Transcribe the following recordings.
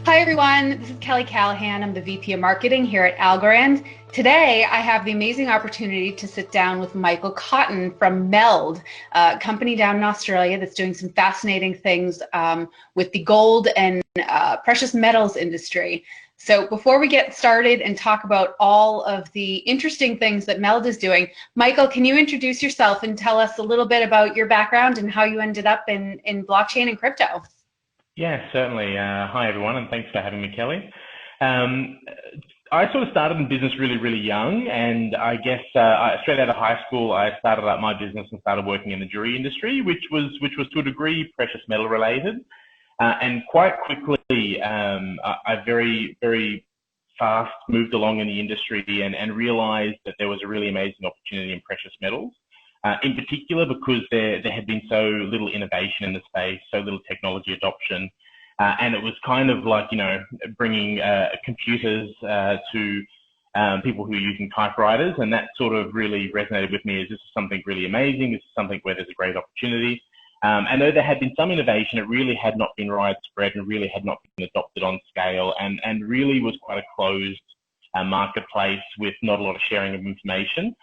Hi everyone, this is Kelly Callaghan. I'm the VP of Marketing here at Algorand. Today I have the amazing opportunity to sit down with Michael Cotton from Meld, a company down in Australia that's doing some fascinating things with the gold and precious metals industry. So before we get started and talk about all of the interesting things that Meld is doing, Michael, can you introduce yourself and tell us a little bit about your background and how you ended up in blockchain and crypto? Yeah, certainly. Hi, everyone, and thanks for having me, Kelly. I sort of started in business really young, and I guess straight out of high school, I started up my business and started working in the jewelry industry, which was to a degree precious metal related. And quite quickly, I very fast moved along in the industry and realized that there was a really amazing opportunity in precious metals. In particular, because there had been so little innovation in the space, so little technology adoption, and it was kind of like, bringing computers to people who are using typewriters, and that sort of really resonated with me as this is something really amazing, this is something where there's a great opportunity. And though there had been some innovation, it really had not been widespread and really had not been adopted on scale, and really was quite a closed marketplace with not a lot of sharing of information.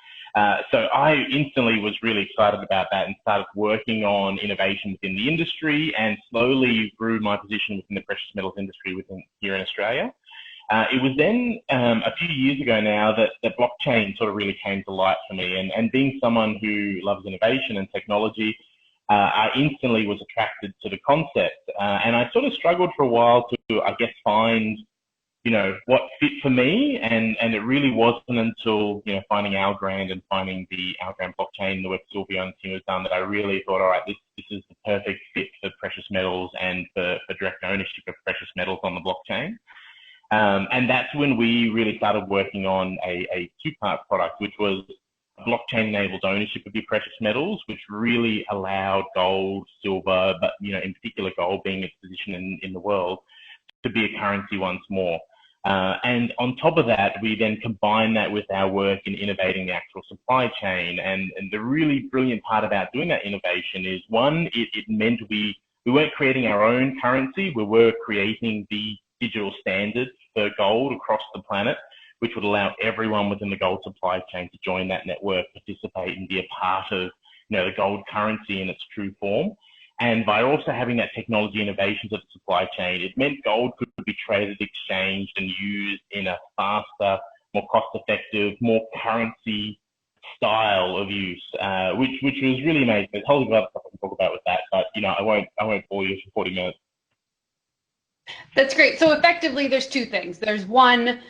So I instantly was really excited about that and started working on innovation within the industry and slowly grew my position within the precious metals industry here in Australia. It was then a few years ago now that blockchain sort of really came to light for me. And being someone who loves innovation and technology, I instantly was attracted to the concept. And I sort of struggled for a while to, I guess, find what fit for me, and it really wasn't until, finding Algorand and finding the Algorand blockchain, the work Silvio and the team has done, that I really thought, all right, this is the perfect fit for precious metals and for direct ownership of precious metals on the blockchain. And that's when we really started working on a two-part product, which was blockchain-enabled ownership of your precious metals, which really allowed gold, silver, but in particular gold being its position in the world, to be a currency once more. And on top of that, we then combine that with our work in innovating the actual supply chain. And the really brilliant part about doing that innovation is, one, it meant we weren't creating our own currency, we were creating the digital standard for gold across the planet, which would allow everyone within the gold supply chain to join that network, participate and be a part of the gold currency in its true form. And by also having that technology innovations of the supply chain, it meant gold could be traded, exchanged, and used in a faster, more cost-effective, more currency style of use, which was really amazing. There's a whole lot of other stuff I can talk about with that, but I won't bore you for 40 minutes. That's great. So effectively, there's two things. There's one,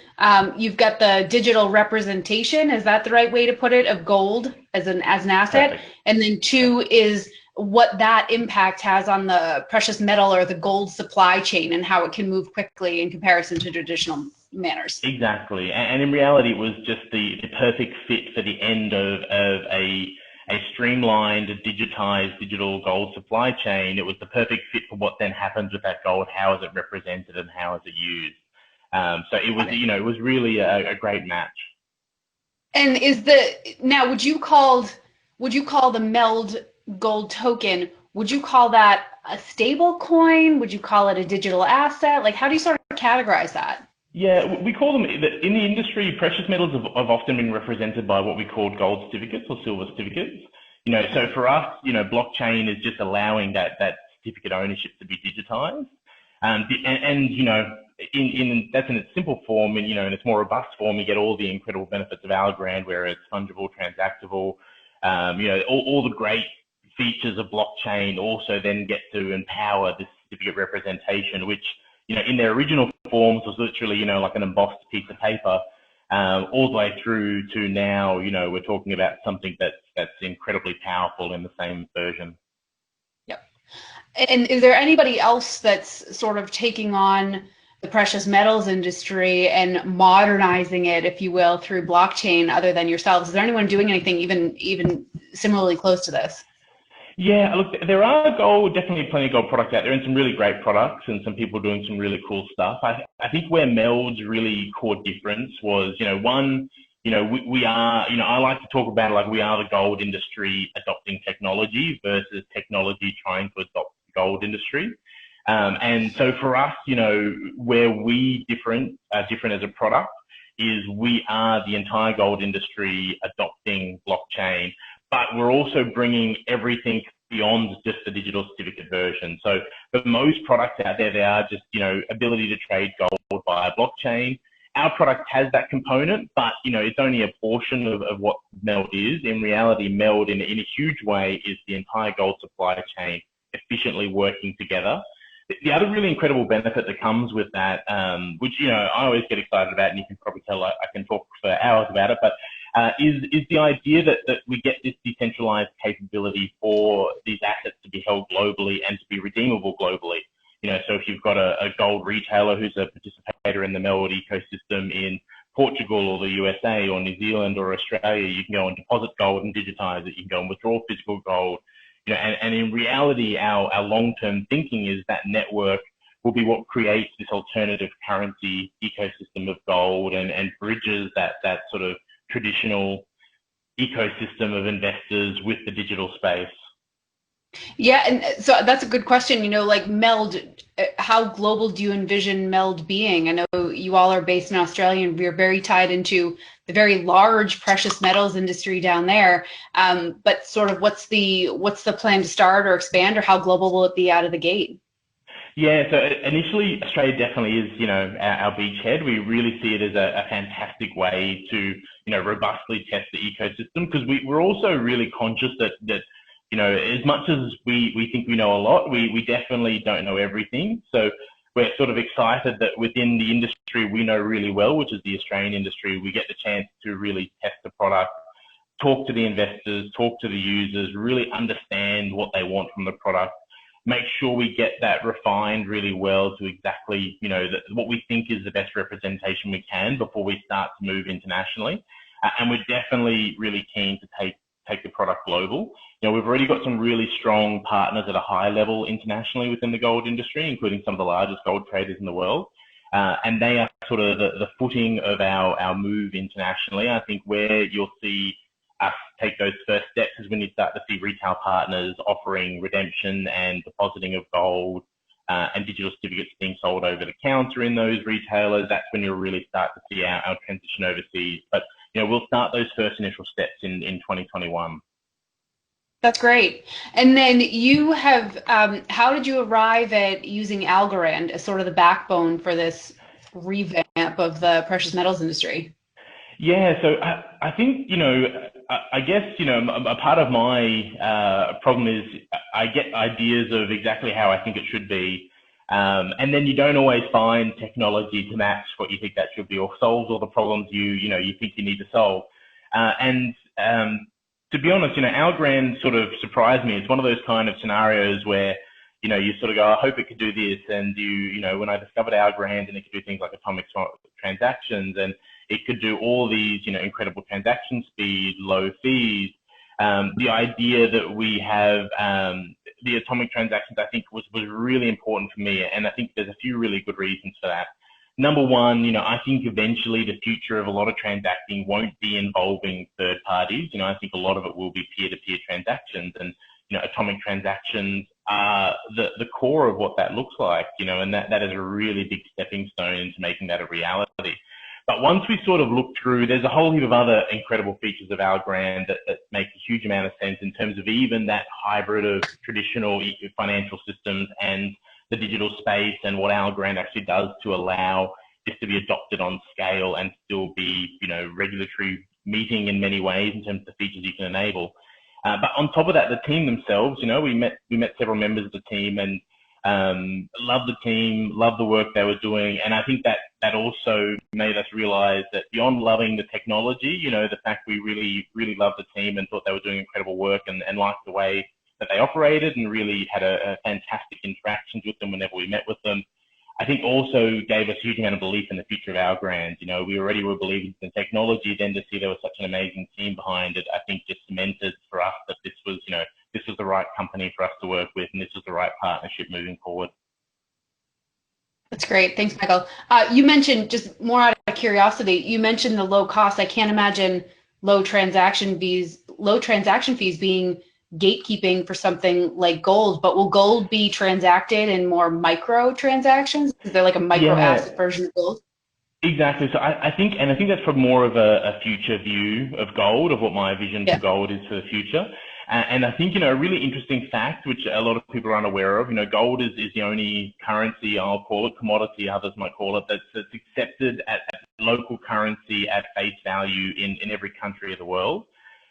you've got the digital representation, is that the right way to put it, of gold as an asset? Perfect. And then two is what that impact has on the precious metal or the gold supply chain and how it can move quickly in comparison to traditional manners. Exactly. And in reality, it was just the perfect fit for the end of a streamlined, digitized digital gold supply chain. It was the perfect fit for what then happens with that gold. How is it represented and how is it used? So it was, it was really a great match. And would you call the Meld Gold Token, would you call that a stable coin? Would you call it a digital asset? Like, how do you sort of categorize that? Yeah, we call them, in the industry, precious metals have often been represented by what we call gold certificates or silver certificates. So for us, blockchain is just allowing that certificate ownership to be digitized. That's in its simple form, and in its more robust form, you get all the incredible benefits of Algorand, where it's fungible, transactable, all the great features of blockchain also then get to empower this certificate representation, which, in their original forms was literally, like an embossed piece of paper, all the way through to now, we're talking about something that's incredibly powerful in the same version. Yep. And is there anybody else that's sort of taking on the precious metals industry and modernizing it, if you will, through blockchain other than yourselves? Is there anyone doing anything even similarly close to this? Yeah, look, there are definitely plenty of gold products out there, and some really great products, and some people doing some really cool stuff. I think where Meld's really core difference was, one, we are, I like to talk about it like we are the gold industry adopting technology versus technology trying to adopt the gold industry. And so for us, where we are different as a product is we are the entire gold industry adopting blockchain, but we're also bringing everything beyond just the digital certificate version. So for most products out there, they are just, ability to trade gold via blockchain. Our product has that component, but, it's only a portion of what Meld is. In reality, Meld in a huge way is the entire gold supply chain efficiently working together. The other really incredible benefit that comes with that, which, I always get excited about, and you can probably tell I can talk for hours about it, but is the idea that we get this decentralized capability for these assets to be held globally and to be redeemable globally. So if you've got a gold retailer who's a participator in the Meld ecosystem in Portugal or the USA or New Zealand or Australia, you can go and deposit gold and digitize it. You can go and withdraw physical gold. And in reality, our long-term thinking is that network will be what creates this alternative currency ecosystem of gold and bridges that sort of traditional ecosystem of investors with the digital space. Yeah, and so that's a good question. Like Meld, how global do you envision Meld being? I know you all are based in Australia, and we're very tied into the very large precious metals industry down there. But sort of what's the plan to start or expand, or how global will it be out of the gate? Yeah, so initially Australia definitely is, our beachhead. We really see it as a fantastic way to, robustly test the ecosystem, because we're also really conscious that as much as we think we know a lot, we definitely don't know everything. So we're sort of excited that within the industry we know really well, which is the Australian industry, we get the chance to really test the product, talk to the investors, talk to the users, really understand what they want from the product, make sure we get that refined really well to exactly, what we think is the best representation we can before we start to move internationally. And we're definitely really keen to take the product global. We've already got some really strong partners at a high level internationally within the gold industry, including some of the largest gold traders in the world. And they are sort of the footing of our move internationally. I think where you'll see us take those first steps is when you start to see retail partners offering redemption and depositing of gold and digital certificates being sold over the counter in those retailers. That's when you'll really start to see our transition overseas. But we'll start those first initial steps in 2021. That's great. And then you have, how did you arrive at using Algorand as sort of the backbone for this revamp of the precious metals industry? Yeah, so I think, I guess, a part of my problem is I get ideas of exactly how I think it should be. And then you don't always find technology to match what you think that should be, or solves all the problems you think you need to solve. To be honest, Algorand sort of surprised me. It's one of those kind of scenarios where, you sort of go, I hope it could do this. And when I discovered Algorand, and it could do things like atomic transactions, and it could do all these, incredible transaction speed, low fees. The idea that we have the atomic transactions, I think was really important for me. And I think there's a few really good reasons for that. Number one, I think eventually the future of a lot of transacting won't be involving third parties. I think a lot of it will be peer-to-peer transactions, and, atomic transactions are the core of what that looks like, and that is a really big stepping stone into making that a reality. But once we sort of look through, there's a whole heap of other incredible features of Algorand that make a huge amount of sense in terms of even that hybrid of traditional financial systems and the digital space, and what Algorand actually does to allow this to be adopted on scale and still be, regulatory meeting in many ways in terms of the features you can enable. But on top of that, the team themselves, we met several members of the team, and loved the team, loved the work they were doing. And I think that also made us realize that beyond loving the technology, the fact we really, really loved the team and thought they were doing incredible work, and liked the way that they operated, and really had a fantastic interactions with them whenever we met with them. I think also gave us a huge amount of belief in the future of Algorand. We already were believing in technology, then to see there was such an amazing team behind it, I think just cemented for us that this was the right company for us to work with, and this was the right partnership moving forward. That's great. Thanks, Michael. You mentioned, just more out of curiosity, you mentioned the low cost. I can't imagine low transaction fees being gatekeeping for something like gold, but will gold be transacted in more micro transactions? Is there like a micro Yeah, asset version of gold? exactly. So I think, and I think that's from more of a future view of gold, of what my vision for Yeah. gold is for the future. And I think, a really interesting fact, which a lot of people are unaware of, gold is the only currency, I'll call it commodity, others might call it, that's accepted at local currency at face value in every country of the world.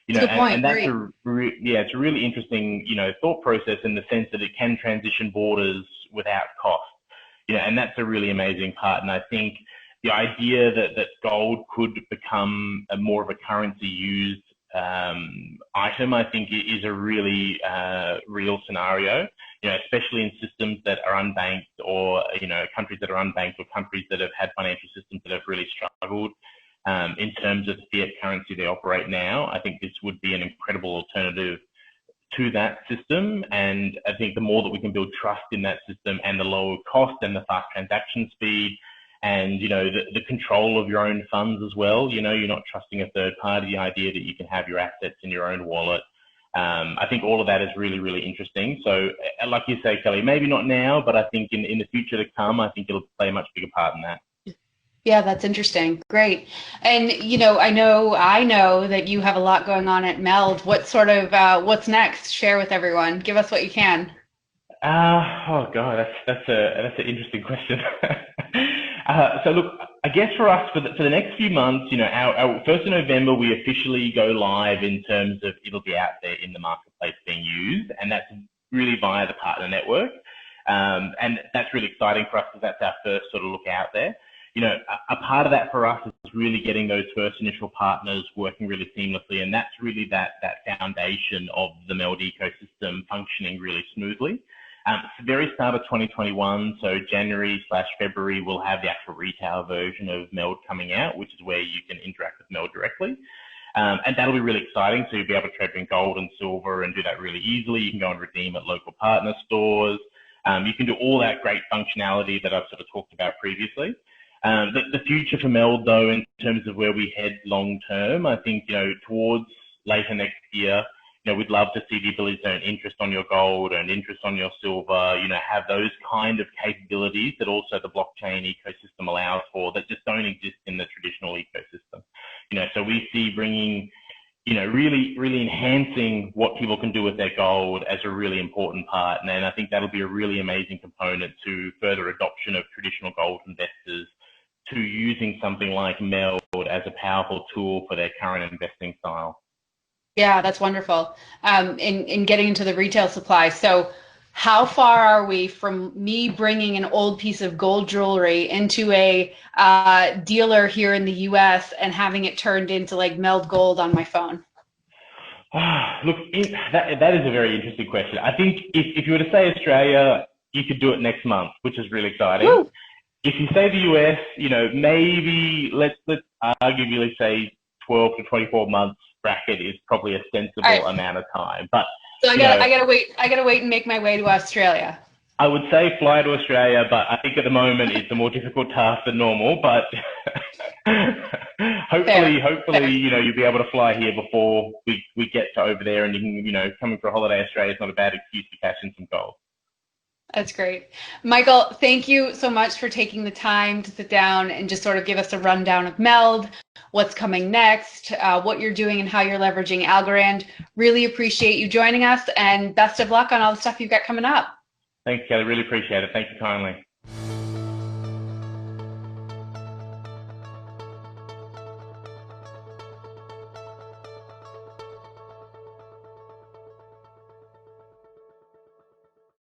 That's a good point. And that's Great. yeah, it's a really interesting, thought process in the sense that it can transition borders without cost. And that's a really amazing part. And I think the idea that gold could become a more of a currency used item, I think is a really real scenario, especially in systems that are unbanked, or, countries that are unbanked, or countries that have had financial systems that have really struggled in terms of the fiat currency they operate now. I think this would be an incredible alternative to that system. And I think the more that we can build trust in that system, and the lower cost and the fast transaction speed, and the control of your own funds as well, you're not trusting a third party, the idea that you can have your assets in your own wallet. I think all of that is really, really interesting. So like you say, Kelly, maybe not now, but I think in the future to come, I think it'll play a much bigger part in that. Yeah, that's interesting. Great. And I know that you have a lot going on at Meld. What sort of what's next? Share with everyone. Give us what you can. Oh God, that's an interesting question. So look, I guess for us, for the next few months, our 1st of November, we officially go live in terms of it'll be out there in the marketplace being used, and that's really via the partner network. And that's really exciting for us, because that's our first sort of look out there. A part of that for us is really getting those first initial partners working really seamlessly, and that's really that foundation of the Meld ecosystem functioning really smoothly. It's the very start of 2021, so January/February, we'll have the actual retail version of Meld coming out, which is where you can interact with Meld directly. And that'll be really exciting. So you'll be able to trade in gold and silver and do that really easily. You can go and redeem at local partner stores. You can do all that great functionality that I've sort of talked about previously. The future for Meld, though, in terms of where we head long term, I think, towards later next year, we'd love to see the ability to earn interest on your gold and interest on your silver, have those kind of capabilities that also the blockchain ecosystem allows for, that just don't exist in the traditional ecosystem. So we see bringing, really, really enhancing what people can do with their gold as a really important part. And I think that'll be a really amazing component to further adoption of traditional gold investors to using something like Meld as a powerful tool for their current investing style. Yeah, that's wonderful. In getting into the retail supply. So how far are we from me bringing an old piece of gold jewelry into a dealer here in the US and having it turned into like Meld Gold on my phone? Look, that is a very interesting question. I think if you were to say Australia, you could do it next month, which is really exciting. Woo! If you say the US, maybe let's arguably say 12 to 24 months bracket is probably a sensible amount of time. But so I gotta wait and make my way to Australia. I would say fly to Australia, but I think at the moment it's a more difficult task than normal. But hopefully, Fair. you'll be able to fly here before we get to over there, and you can, coming for a holiday Australia is not a bad excuse to cash in some gold. That's great. Michael, thank you so much for taking the time to sit down and just sort of give us a rundown of Meld, what's coming next, what you're doing and how you're leveraging Algorand. Really appreciate you joining us, and best of luck on all the stuff you've got coming up. Thanks, Kelly. Really appreciate it. Thank you kindly.